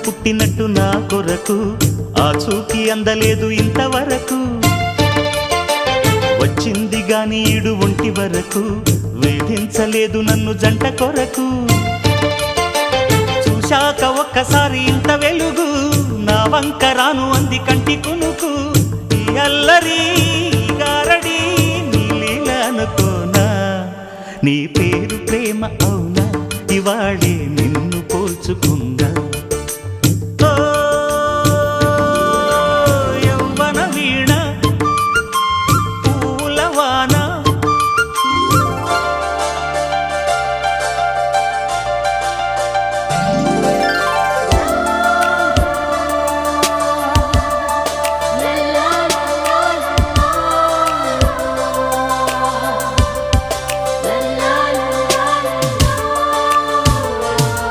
పుట్టినట్టు నా కొరకు ఆ చూకి అందలేదు ఇంతవరకు వచ్చింది గాని ఈడు ఒంటి వరకు వేధించలేదు నన్ను జంట కొరకు చూశాక ఒక్కసారి ఇంత వెలుగు నా వంక రాను అంది కంటి కునుకు ఈ అల్లరి గారడి నీ లీల అనుకోనా నీ పేరు ప్రేమ అవునా ఇవాళే నిన్ను పోల్చుకుందా